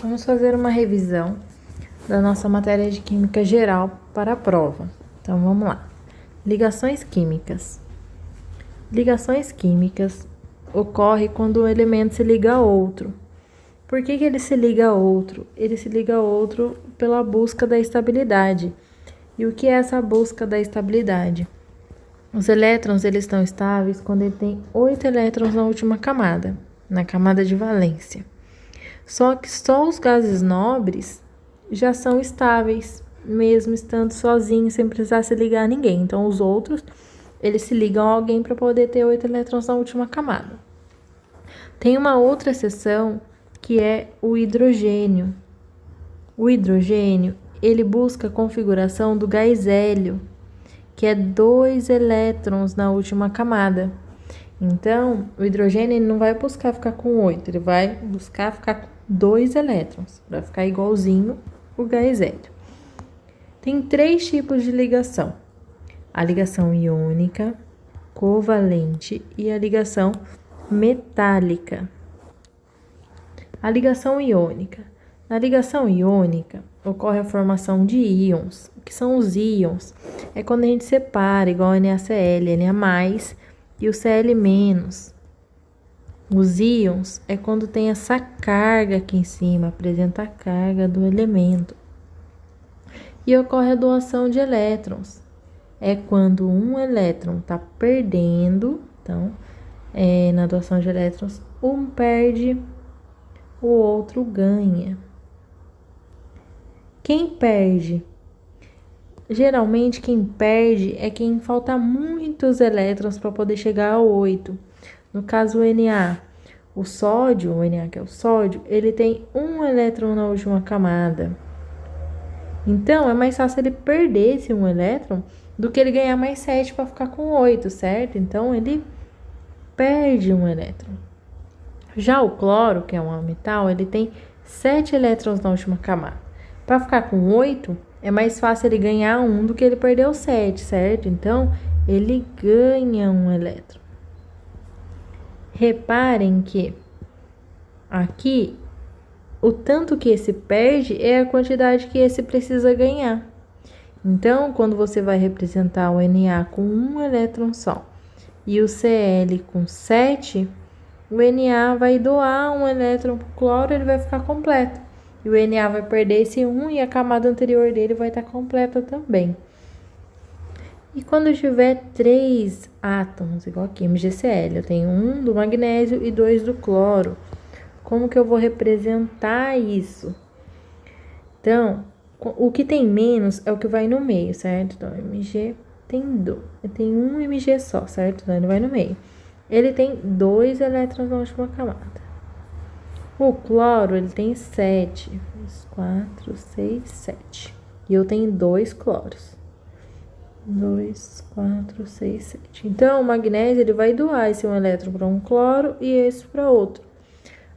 Vamos fazer uma revisão da nossa matéria de Química Geral para a prova. Então, vamos lá. Ligações químicas. Ligações químicas ocorrem quando um elemento se liga a outro. Por que ele se liga a outro? Ele se liga a outro pela busca da estabilidade. E o que é essa busca da estabilidade? Os elétrons eles estão estáveis quando ele tem 8 elétrons na última camada, na camada de valência. Só que só os gases nobres já são estáveis, mesmo estando sozinhos, sem precisar se ligar a ninguém. Então, os outros, eles se ligam a alguém para poder ter 8 elétrons na última camada. Tem uma outra exceção, que é o hidrogênio. O hidrogênio, ele busca a configuração do gás hélio, que é 2 elétrons na última camada. Então, o hidrogênio ele não vai buscar ficar com 8, ele vai buscar ficar com 2 elétrons, para ficar igualzinho o gás hélio. Tem 3 tipos de ligação: a ligação iônica, covalente e a ligação metálica. A ligação iônica. Na ligação iônica, ocorre a formação de íons. O que são os íons? É quando a gente separa, igual NaCl, Na+, e o Cl-. Os íons é quando tem essa carga aqui em cima, apresenta a carga do elemento. E ocorre a doação de elétrons. É quando um elétron está perdendo, então, na doação de elétrons, um perde, o outro ganha. Quem perde? Geralmente, quem perde é quem falta muitos elétrons para poder chegar a 8. No caso, o Na, o sódio, o Na que é o sódio, ele tem um elétron na última camada. Então, é mais fácil ele perder esse um elétron do que ele ganhar mais 7 para ficar com 8, certo? Então, ele perde um elétron. Já o cloro, que é um metal, ele tem 7 elétrons na última camada. Para ficar com 8, é mais fácil ele ganhar 1 do que ele perder o 7, certo? Então, ele ganha um elétron. Reparem que aqui, o tanto que esse perde é a quantidade que esse precisa ganhar. Então, quando você vai representar o Na com 1 elétron só e o Cl com 7, o Na vai doar 1 elétron para o cloro, ele vai ficar completo. E o Na vai perder esse 1 e a camada anterior dele vai estar completa também. E quando tiver 3 átomos, igual aqui, MgCl, eu tenho 1 do magnésio e 2 do cloro. Como que eu vou representar isso? Então, o que tem menos é o que vai no meio, certo? Então, Mg tem um Mg só, certo? Então, ele vai no meio. Ele tem 2 elétrons na última camada. O cloro, ele tem 7. 4, 6, 7. E eu tenho 2 cloros. 2, 4, 6, 7. Então, o magnésio, ele vai doar esse um elétron para um cloro e esse para outro.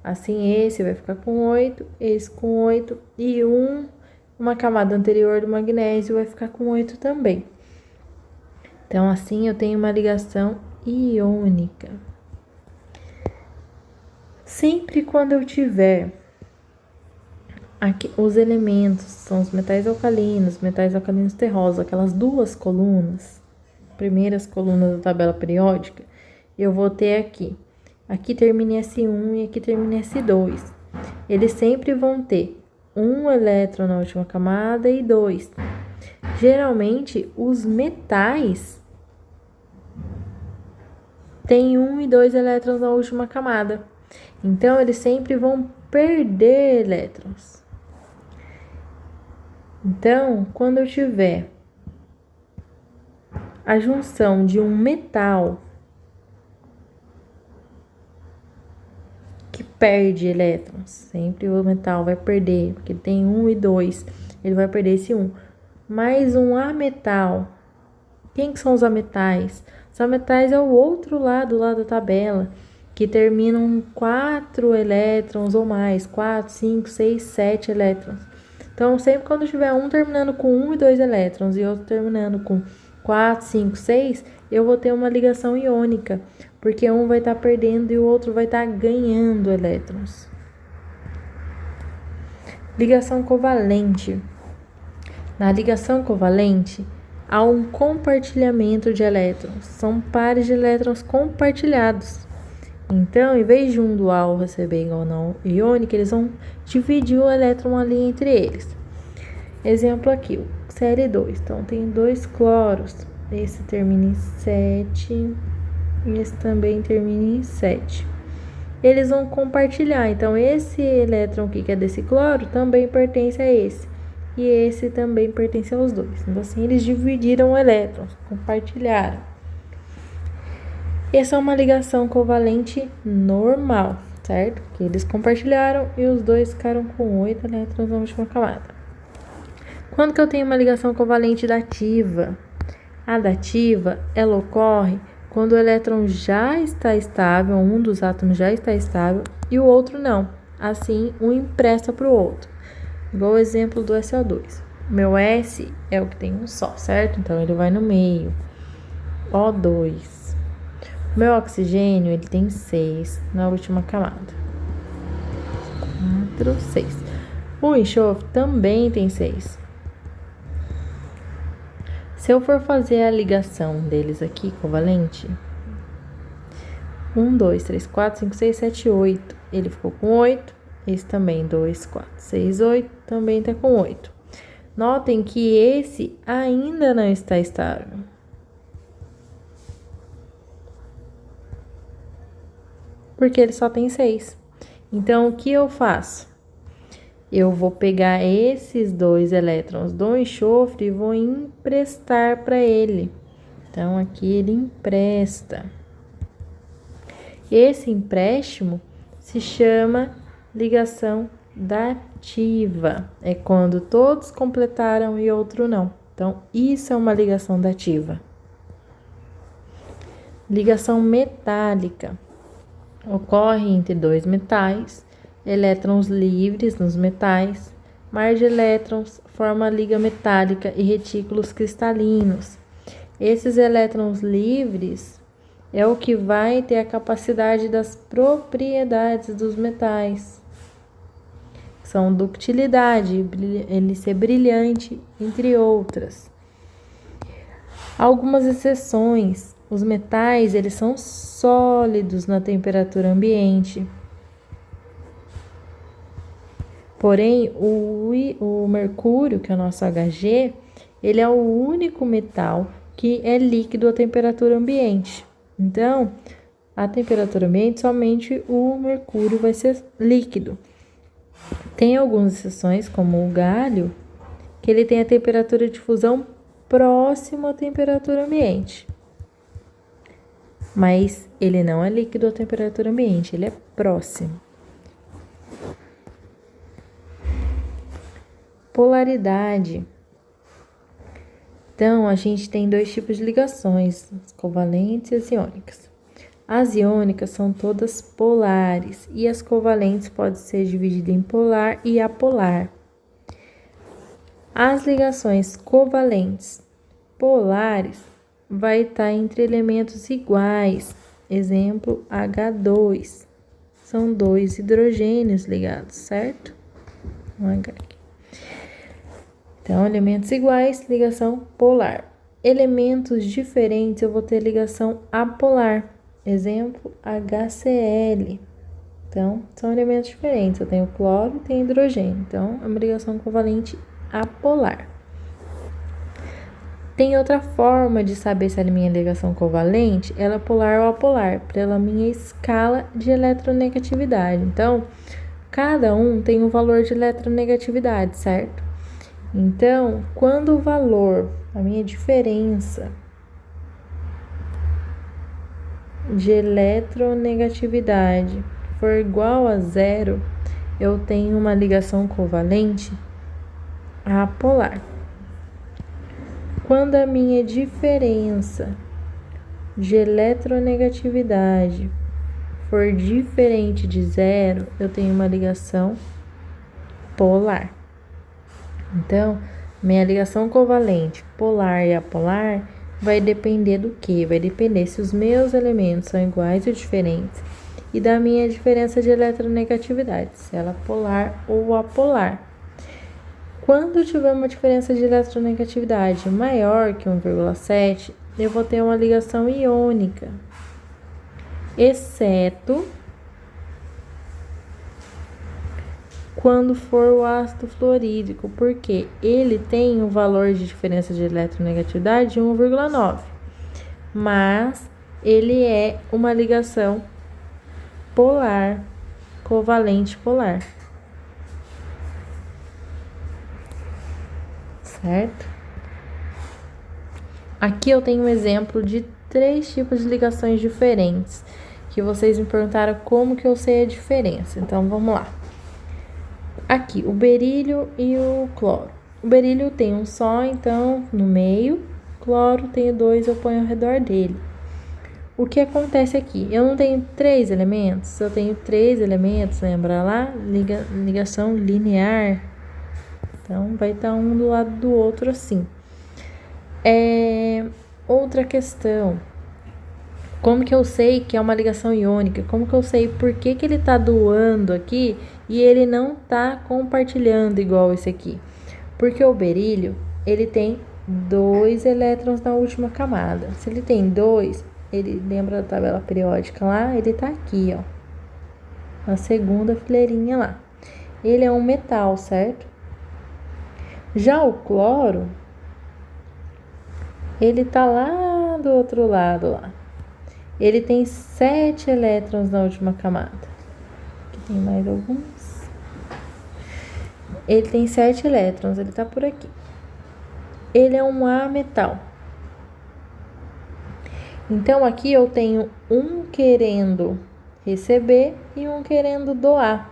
Assim, esse vai ficar com 8, esse com 8 e uma camada anterior do magnésio vai ficar com 8 também. Então, assim, eu tenho uma ligação iônica. Sempre quando eu tiver aqui, os elementos, são os metais alcalinos terrosos, aquelas duas colunas, primeiras colunas da tabela periódica, eu vou ter aqui termina S1 e aqui termina S2. Eles sempre vão ter um elétron na última camada e 2. Geralmente, os metais têm 1 e 2 elétrons na última camada. Então, eles sempre vão perder elétrons. Então, quando eu tiver a junção de um metal que perde elétrons, sempre o metal vai perder, porque ele tem 1 e 2, ele vai perder esse 1. Mais um ametal. Quem que são os ametais? Os ametais é o outro lado lá da tabela, que terminam 4 elétrons ou mais, 4, 5, 6, 7 elétrons. Então, sempre quando tiver um terminando com 1 e 2 elétrons e outro terminando com 4, 5, 6, eu vou ter uma ligação iônica, porque um vai estar perdendo e o outro vai estar ganhando elétrons. Ligação covalente. Na ligação covalente, há um compartilhamento de elétrons. São pares de elétrons compartilhados. Então, em vez de um dual receber igual não iônico, eles vão dividir o elétron ali entre eles. Exemplo aqui, o Cl2. Então, tem 2 cloros. Esse termina em 7 e esse também termina em 7. Eles vão compartilhar. Então, esse elétron aqui, que é desse cloro, também pertence a esse. E esse também pertence aos dois. Então, assim, eles dividiram o elétron, compartilharam. Essa é uma ligação covalente normal, certo? Que eles compartilharam e os dois ficaram com 8 elétrons na última camada. Quando que eu tenho uma ligação covalente dativa? A dativa, ela ocorre quando o elétron já está estável, um dos átomos já está estável e o outro não. Assim, um empresta para o outro. Igual o exemplo do SO2. Meu S é o que tem um só, certo? Então, ele vai no meio. O2. Meu oxigênio, ele tem 6 na última camada. 4, 6. O enxofre também tem 6. Se eu for fazer a ligação deles aqui, covalente, 1, 2, 3, 4, 5, 6, 7, 8. Ele ficou com 8. Esse também, 2, 4, 6, 8. Também está com 8. Notem que esse ainda não está estável. Porque ele só tem 6. Então, o que eu faço? Eu vou pegar esses 2 elétrons do enxofre e vou emprestar para ele. Então, aqui ele empresta. Esse empréstimo se chama ligação dativa. É quando todos completaram e outro não. Então, isso é uma ligação dativa. Ligação metálica. Ocorre entre 2 metais, elétrons livres nos metais, mar de elétrons forma liga metálica e retículos cristalinos. Esses elétrons livres é o que vai ter a capacidade das propriedades dos metais. São ductilidade, ele ser brilhante, entre outras. Algumas exceções. Os metais, eles são sólidos na temperatura ambiente. Porém, o mercúrio, que é o nosso Hg, ele é o único metal que é líquido à temperatura ambiente. Então, à temperatura ambiente, somente o mercúrio vai ser líquido. Tem algumas exceções, como o gálio, que ele tem a temperatura de fusão próxima à temperatura ambiente. Mas ele não é líquido à temperatura ambiente, ele é próximo. Polaridade. Então, a gente tem 2 tipos de ligações, as covalentes e as iônicas. As iônicas são todas polares e as covalentes podem ser divididas em polar e apolar. As ligações covalentes polares vai estar entre elementos iguais. Exemplo, H2. São 2 hidrogênios ligados, certo? Um H aqui. Então, elementos iguais, ligação polar. Elementos diferentes, eu vou ter ligação apolar. Exemplo, HCl. Então, são elementos diferentes. Eu tenho cloro e tenho hidrogênio. Então, é uma ligação covalente apolar. Tem outra forma de saber se a minha ligação covalente ela é polar ou apolar, pela minha escala de eletronegatividade. Então, cada um tem um valor de eletronegatividade, certo? Então, quando o valor, a minha diferença de eletronegatividade for igual a 0, eu tenho uma ligação covalente apolar. Quando a minha diferença de eletronegatividade for diferente de 0, eu tenho uma ligação polar. Então, minha ligação covalente polar e apolar vai depender do quê? Vai depender se os meus elementos são iguais ou diferentes e da minha diferença de eletronegatividade, se ela é polar ou apolar. Quando tiver uma diferença de eletronegatividade maior que 1,7, eu vou ter uma ligação iônica, exceto quando for o ácido fluorídrico, porque ele tem um valor de diferença de eletronegatividade de 1,9, mas ele é uma ligação polar, covalente polar, certo? Aqui eu tenho um exemplo de 3 tipos de ligações diferentes, que vocês me perguntaram como que eu sei a diferença. Então, vamos lá. Aqui, o berílio e o cloro. O berílio tem um só, então, no meio. O cloro tem 2, eu ponho ao redor dele. O que acontece aqui? Eu não tenho 3 elementos, eu tenho 3 elementos, lembra lá? Ligação linear. Então, vai estar um do lado do outro assim. Outra questão. Como que eu sei que é uma ligação iônica? Como que eu sei por que que ele tá doando aqui e ele não tá compartilhando igual esse aqui? Porque o berílio, ele tem 2 elétrons na última camada. Se ele tem 2, ele lembra da tabela periódica lá? Ele tá aqui, ó. Na segunda fileirinha lá. Ele é um metal, certo? Já o cloro, ele tá lá do outro lado lá. Ele tem 7 elétrons na última camada. Aqui tem mais alguns. Ele tem 7 elétrons, ele tá por aqui. Ele é um ametal. Então, aqui eu tenho um querendo receber e um querendo doar.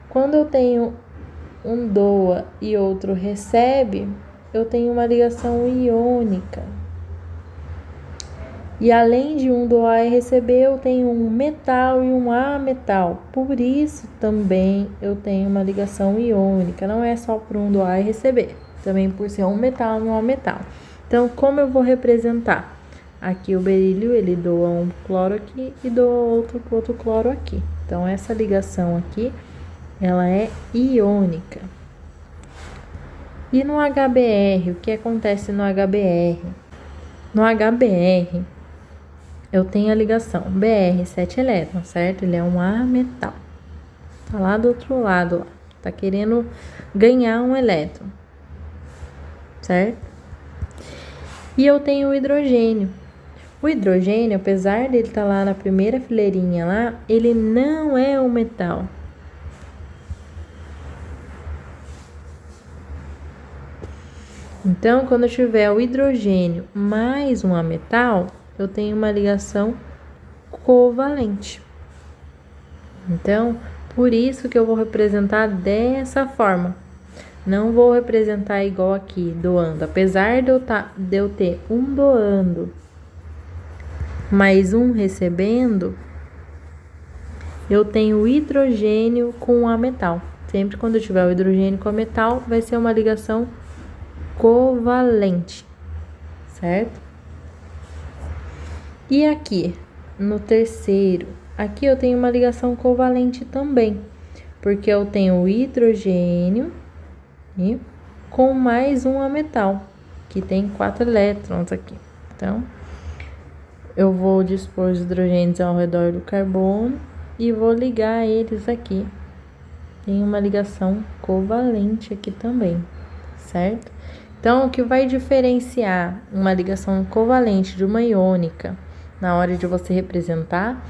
Quando eu tenho um doa e outro recebe, eu tenho uma ligação iônica. E além de um doar e receber, eu tenho um metal e um ametal. Por isso, também eu tenho uma ligação iônica. Não é só por um doar e receber. Também por ser um metal e um ametal. Então, como eu vou representar? Aqui o berílio, ele doa um cloro aqui e doa outro cloro aqui. Então, essa ligação aqui, ela é iônica. E no HBr, o que acontece no HBr? No HBr, eu tenho a ligação Br, 7 elétrons, certo? Ele é um ametal. Tá lá do outro lado, lá. Tá querendo ganhar um elétron, certo? E eu tenho o hidrogênio. O hidrogênio, apesar dele estar lá na primeira fileirinha lá, ele não é um metal. Então, quando eu tiver o hidrogênio mais um ametal, eu tenho uma ligação covalente. Então, por isso que eu vou representar dessa forma. Não vou representar igual aqui, doando. Apesar de eu ter um doando mais um recebendo, eu tenho o hidrogênio com o ametal. Sempre quando eu tiver o hidrogênio com o metal, vai ser uma ligação covalente, certo? E aqui, no terceiro, aqui eu tenho uma ligação covalente também, porque eu tenho o hidrogênio e com mais um ametal, que tem 4 elétrons aqui. Então, eu vou dispor os hidrogênios ao redor do carbono e vou ligar eles aqui. Tem uma ligação covalente aqui também, certo? Então, o que vai diferenciar uma ligação covalente de uma iônica na hora de você representar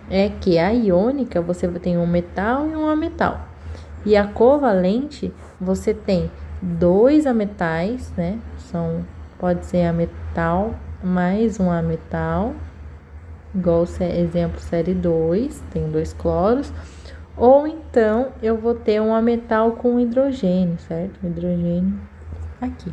é que a iônica você tem um metal e um ametal. E a covalente você tem 2 ametais, né? Pode ser ametal mais um ametal, igual exemplo série 2, tem 2 cloros. Ou então eu vou ter um ametal com hidrogênio, certo? Hidrogênio aqui.